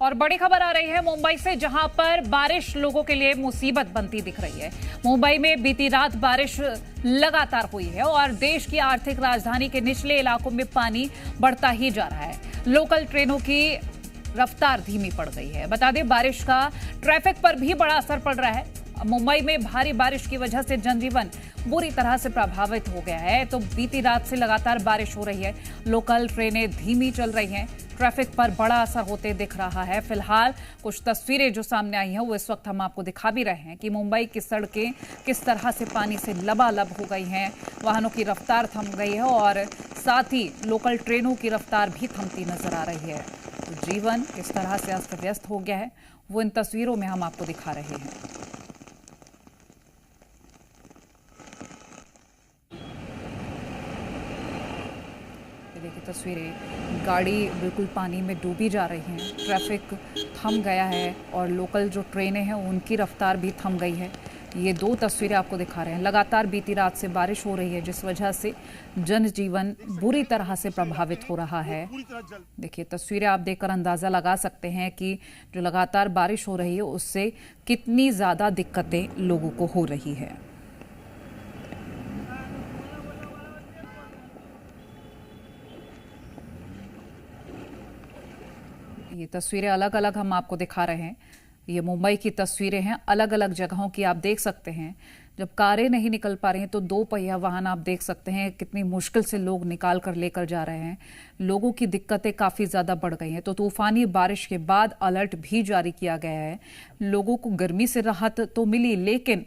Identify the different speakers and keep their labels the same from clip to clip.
Speaker 1: और बड़ी खबर आ रही है मुंबई से, जहां पर बारिश लोगों के लिए मुसीबत बनती दिख रही है। मुंबई में बीती रात बारिश लगातार हुई है और देश की आर्थिक राजधानी के निचले इलाकों में पानी बढ़ता ही जा रहा है। लोकल ट्रेनों की रफ्तार धीमी पड़ गई है। बता दें, बारिश का ट्रैफिक पर भी बड़ा असर पड़ रहा है। मुंबई में भारी बारिश की वजह से जनजीवन बुरी तरह से प्रभावित हो गया है। तो बीती रात से लगातार बारिश हो रही है, लोकल ट्रेनें धीमी चल रही हैं, ट्रैफिक पर बड़ा असर होते दिख रहा है। फिलहाल कुछ तस्वीरें जो सामने आई हैं वो इस वक्त हम आपको दिखा भी रहे हैं कि मुंबई की सड़कें किस तरह से पानी से लबालब हो गई हैं, वाहनों की रफ्तार थम गई है और साथ ही लोकल ट्रेनों की रफ्तार भी थमती नजर आ रही है। तो जीवन किस तरह से अस्त व्यस्त हो गया है वो इन तस्वीरों में हम आपको दिखा रहे हैं। देखिए तस्वीरें, गाड़ी बिल्कुल पानी में डूबी जा रही हैं, ट्रैफिक थम गया है और लोकल जो ट्रेनें हैं उनकी रफ्तार भी थम गई है। ये दो तस्वीरें आपको दिखा रहे हैं। लगातार बीती रात से बारिश हो रही है जिस वजह से जनजीवन बुरी तरह से प्रभावित हो रहा है। देखिए तस्वीरें आप देखकर अंदाजा लगा सकते हैं कि जो लगातार बारिश हो रही है उससे कितनी ज़्यादा दिक्कतें लोगों को हो रही है। ये तस्वीरें अलग अलग हम आपको दिखा रहे हैं। ये मुंबई की तस्वीरें हैं, अलग अलग जगहों की आप देख सकते हैं। जब कारें नहीं निकल पा रही हैं तो दो पहिया वाहन आप देख सकते हैं कितनी मुश्किल से लोग निकाल कर लेकर जा रहे हैं। लोगों की दिक्कतें काफ़ी ज़्यादा बढ़ गई हैं। तो तूफानी बारिश के बाद अलर्ट भी जारी किया गया है। लोगों को गर्मी से राहत तो मिली, लेकिन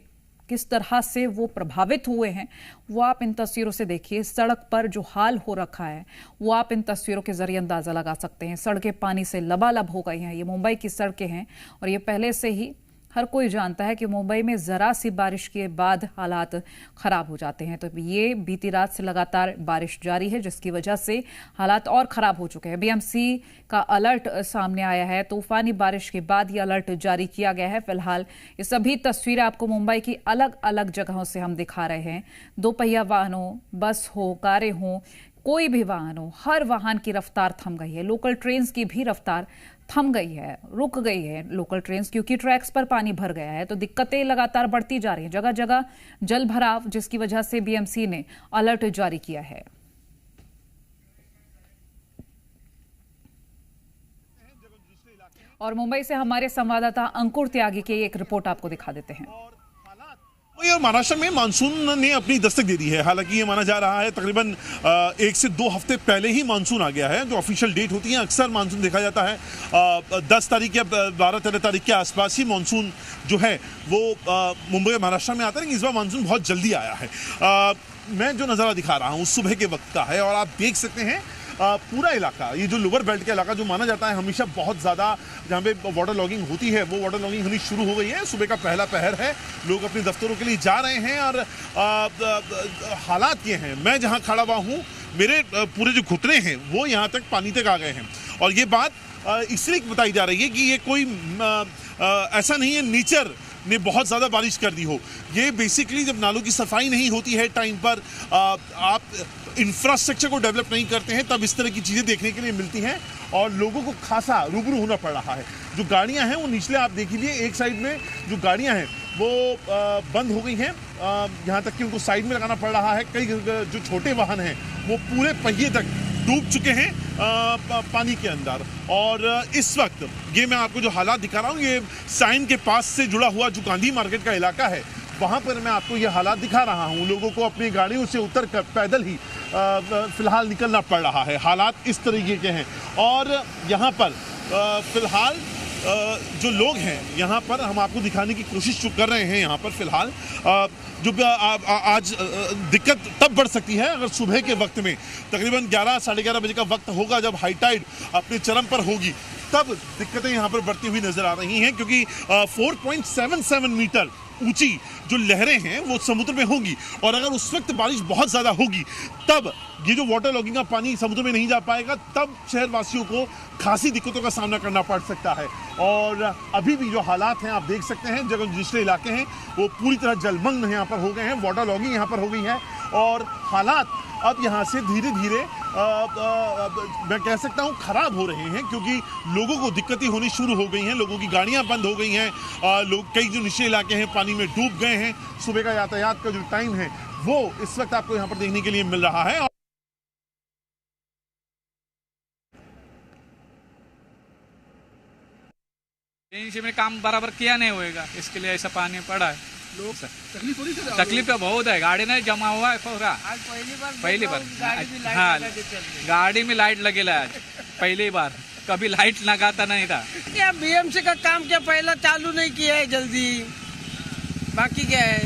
Speaker 1: किस तरह से वो प्रभावित हुए हैं वो आप इन तस्वीरों से देखिए। सड़क पर जो हाल हो रखा है वो आप इन तस्वीरों के जरिए अंदाजा लगा सकते हैं। सड़कें पानी से लबालब हो गई हैं। ये मुंबई की सड़कें हैं और ये पहले से ही हर कोई जानता है कि मुंबई में जरा सी बारिश के बाद हालात खराब हो जाते हैं। तो ये बीती रात से लगातार बारिश जारी है जिसकी वजह से हालात और खराब हो चुके हैं। बीएमसी का अलर्ट सामने आया है। तूफानी बारिश के बाद ये अलर्ट जारी किया गया है। फिलहाल ये सभी तस्वीरें आपको मुंबई की अलग अलग जगहों से हम दिखा रहे हैं। दोपहिया वाहनों, बस हो, कारें हो, कोई भी वाहन हो, हर वाहन की रफ्तार थम गई है। लोकल ट्रेन्स की भी रफ्तार थम गई है, रुक गई है लोकल ट्रेन्स, क्योंकि ट्रैक्स पर पानी भर गया है। तो दिक्कतें लगातार बढ़ती जा रही हैं, जगह जगह जल भराव, जिसकी वजह से बीएमसी ने अलर्ट जारी किया है। और मुंबई से हमारे संवाददाता अंकुर त्यागी की एक रिपोर्ट आपको दिखा देते हैं।
Speaker 2: और महाराष्ट्र में मानसून ने अपनी दस्तक दे दी है। हालांकि ये माना जा रहा है तकरीबन 1 से 2 हफ्ते पहले ही मानसून आ गया है। जो ऑफिशियल डेट होती है अक्सर मानसून देखा जाता है 10 तारीख या 12-13 तारीख के आसपास ही मानसून जो है वो मुंबई और महाराष्ट्र में आता है। लेकिन इस बार मानसून बहुत जल्दी आया है। मैं जो नज़ारा दिखा रहा हूँ सुबह के वक्त का है और आप देख सकते हैं पूरा इलाका, ये जो लोअर बेल्ट का इलाका जो माना जाता है हमेशा बहुत ज़्यादा जहाँ पे वाटर लॉगिंग होती है, वो वाटर लॉगिंग होनी शुरू हो गई है। सुबह का पहला पहर है, लोग अपने दफ्तरों के लिए जा रहे हैं और हालात ये हैं, मैं जहाँ खड़ा हुआ हूँ मेरे पूरे जो घुटने हैं वो यहाँ तक पानी तक आ गए हैं। और ये बात इसलिए बताई जा रही है कि ये कोई ऐसा नहीं है नेचर ने बहुत ज़्यादा बारिश कर दी हो। ये बेसिकली जब नालों की सफाई नहीं होती है टाइम पर, आप इंफ्रास्ट्रक्चर को डेवलप नहीं करते हैं, तब इस तरह की चीज़ें देखने के लिए मिलती हैं और लोगों को खासा रूबरू होना पड़ रहा है। जो गाड़ियां हैं वो निचले आप देख लीजिए, एक साइड में जो गाड़ियां हैं वो बंद हो गई हैं, यहाँ तक कि उनको साइड में लगाना पड़ रहा है। कई जो छोटे वाहन हैं वो पूरे पहिए तक डूब चुके हैं पानी के अंदर। और इस वक्त ये मैं आपको जो हालात दिखा रहा हूँ ये साइन के पास से जुड़ा हुआ जो गांधी मार्केट का इलाका है वहाँ पर मैं आपको ये हालात दिखा रहा हूँ। लोगों को अपनी गाड़ियों से उतर कर पैदल ही फिलहाल निकलना पड़ रहा है। हालात इस तरीके के हैं और यहाँ पर फिलहाल जो लोग हैं यहाँ पर हम आपको दिखाने की कोशिश कर रहे हैं। यहाँ पर फिलहाल जो आज दिक्कत तब बढ़ सकती है अगर सुबह के वक्त में तकरीबन 11-11:30 बजे का वक्त होगा, जब हाई टाइड अपने चरम पर होगी, तब दिक्कतें यहाँ पर बढ़ती हुई नजर आ रही हैं। क्योंकि 4.77 मीटर ऊंची जो लहरें हैं वो समुद्र में होंगी, और अगर उस वक्त बारिश बहुत ज़्यादा होगी तब ये जो वाटर लॉगिंग का पानी समुद्र में नहीं जा पाएगा, तब शहरवासियों को खासी दिक्कतों का सामना करना पड़ सकता है। और अभी भी जो हालात हैं आप देख सकते हैं, जगह निचले इलाके हैं वो पूरी तरह जलमग्न यहाँ पर हो गए हैं, वाटर लॉगिंग यहाँ पर हो गई है, और हालात अब यहाँ से धीरे धीरे मैं कह सकता हूँ खराब हो रहे हैं, क्योंकि लोगों को दिक्कतें होनी शुरू हो गई हैं, लोगों की गाड़ियाँ बंद हो गई हैं, लोग कई जो निचले इलाके हैं पानी में डूब गए हैं। सुबह का यातायात का जो टाइम है वो इस वक्त आपको यहाँ पर देखने के लिए मिल रहा है।
Speaker 3: एजेंसी में काम बराबर किया नहीं होएगा, इसके लिए ऐसा पानी पड़ा है।
Speaker 4: लोग तकलीफ हो रही है।
Speaker 3: तकलीफ तो बहुत है, गाड़ी नहीं जमा हुआ है पूरा।
Speaker 5: आज
Speaker 3: पहली बार
Speaker 5: हाँ
Speaker 3: गाड़ी में लाइट लगेला आज पहली बार, कभी लाइट लगाता नहीं था।
Speaker 5: क्या बीएमसी का काम क्या पहला चालू नहीं किया है जल्दी, बाकी क्या है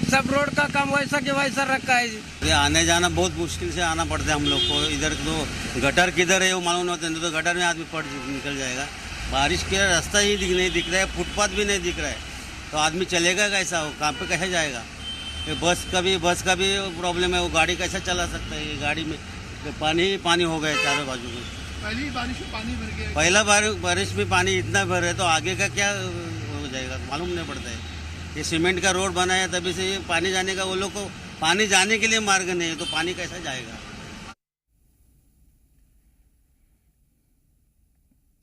Speaker 5: सब रोड का काम वैसा के वैसा रखा है।
Speaker 6: आने जाना बहुत मुश्किल से आना पड़ता है हम लोग को। इधर तो गटर किधर है वो मालूम नहीं होता, तो गटर में आदमी पड़ निकल जाएगा। बारिश के रास्ता ही नहीं दिख रहा है, फुटपाथ भी नहीं दिख रहा है, तो आदमी चलेगा कैसा, वो काम पे कैसे जाएगा। बस का भी प्रॉब्लम है, वो गाड़ी कैसे चला सकता है। ये गाड़ी में पानी ही पानी हो गया चारों बाजू में।
Speaker 4: पहली बारिश में पानी भर गया,
Speaker 6: पहला बारिश में पानी इतना भर है, तो आगे का क्या हो जाएगा मालूम नहीं पड़ता है। ये सीमेंट का रोड बना है, तभी से ये पानी जाने का, वो लोग को पानी जाने के लिए मार्ग नहीं है, तो पानी कैसे जाएगा।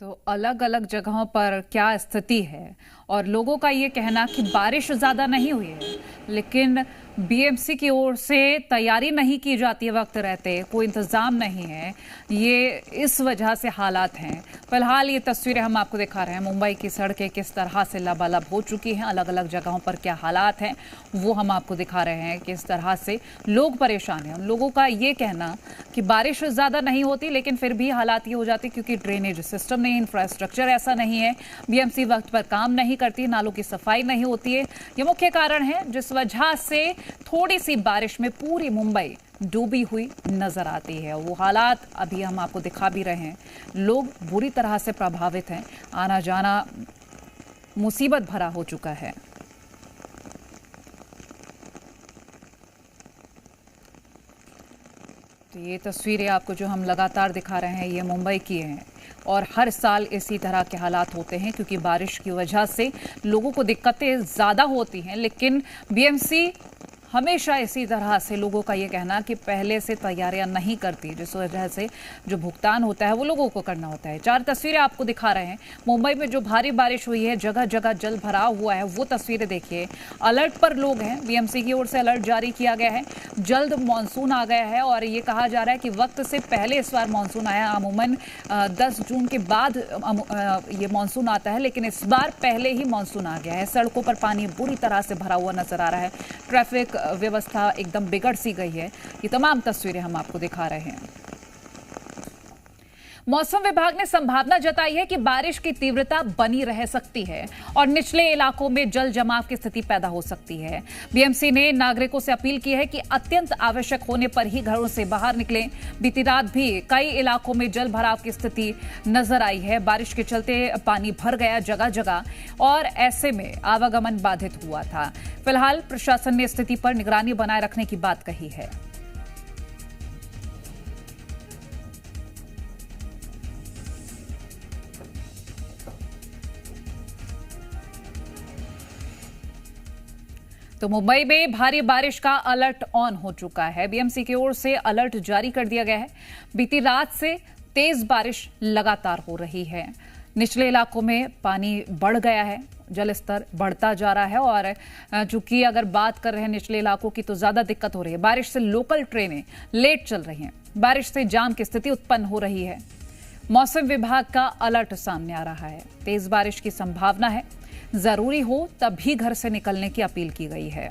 Speaker 1: तो अलग अलग जगहों पर क्या स्थिति है, और लोगों का ये कहना कि बारिश ज़्यादा नहीं हुई है, लेकिन बीएमसी की ओर से तैयारी नहीं की जाती है, वक्त रहते कोई इंतज़ाम नहीं है, ये इस वजह से हालात हैं। फिलहाल ये तस्वीरें हम आपको दिखा रहे हैं, मुंबई की सड़कें किस तरह से लबालब हो चुकी हैं, अलग अलग जगहों पर क्या हालात हैं वो हम आपको दिखा रहे हैं, किस तरह से लोग परेशान हैं। उन लोगों का ये कहना कि बारिश ज़्यादा नहीं होती, लेकिन फिर भी हालात ये हो जाते क्योंकि ड्रेनेज सिस्टम नहीं, इंफ्रास्ट्रक्चर ऐसा नहीं है, बीएमसी वक्त पर काम नहीं करती, नालों की सफाई नहीं होती है। ये मुख्य कारण है जिस वजह से थोड़ी सी बारिश में पूरी मुंबई डूबी हुई नजर आती है। वो हालात अभी हम आपको दिखा भी रहे हैं, लोग बुरी तरह से प्रभावित हैं, आना जाना मुसीबत भरा हो चुका है। तो ये तस्वीरें आपको जो हम लगातार दिखा रहे हैं ये मुंबई की हैं, और हर साल इसी तरह के हालात होते हैं क्योंकि बारिश की वजह से लोगों को दिक्कतें ज़्यादा होती हैं, लेकिन बीएमसी हमेशा इसी तरह से लोगों का ये कहना कि पहले से तैयारियां नहीं करती, जिस वजह से जो भुगतान होता है वो लोगों को करना होता है। 4 तस्वीरें आपको दिखा रहे हैं, मुंबई में जो भारी बारिश हुई है, जगह जगह जल भराव हुआ है, वो तस्वीरें देखिए। अलर्ट पर लोग हैं, बीएमसी की ओर से अलर्ट जारी किया गया है, जल्द मानसून आ गया है, और ये कहा जा रहा है कि वक्त से पहले इस बार मानसून आया। अमूमन 10 जून के बाद ये मानसून आता है, लेकिन इस बार पहले ही मानसून आ गया है। सड़कों पर पानी बुरी तरह से भरा हुआ नजर आ रहा है, ट्रैफिक व्यवस्था एकदम बिगड़ सी गई है। ये तमाम तस्वीरें हम आपको दिखा रहे हैं। मौसम विभाग ने संभावना जताई है कि बारिश की तीव्रता बनी रह सकती है और निचले इलाकों में जल जमाव की स्थिति पैदा हो सकती है। बीएमसी ने नागरिकों से अपील की है कि अत्यंत आवश्यक होने पर ही घरों से बाहर निकलें। बीती रात भी कई इलाकों में जल भराव की स्थिति नजर आई है। बारिश के चलते पानी भर गया जगह जगह, और ऐसे में आवागमन बाधित हुआ था। फिलहाल प्रशासन ने स्थिति पर निगरानी बनाए रखने की बात कही है। तो मुंबई में भारी बारिश का अलर्ट ऑन हो चुका है। बीएमसी की ओर से अलर्ट जारी कर दिया गया है। बीती रात से तेज बारिश लगातार हो रही है। निचले इलाकों में पानी बढ़ गया है, जल स्तर बढ़ता जा रहा है, और चूंकि अगर बात कर रहे हैं निचले इलाकों की तो ज्यादा दिक्कत हो रही है। बारिश से लोकल ट्रेनें लेट चल रही हैं, बारिश से जाम की स्थिति उत्पन्न हो रही है। मौसम विभाग का अलर्ट सामने आ रहा है, तेज बारिश की संभावना है, जरूरी हो तभी घर से निकलने की अपील की गई है।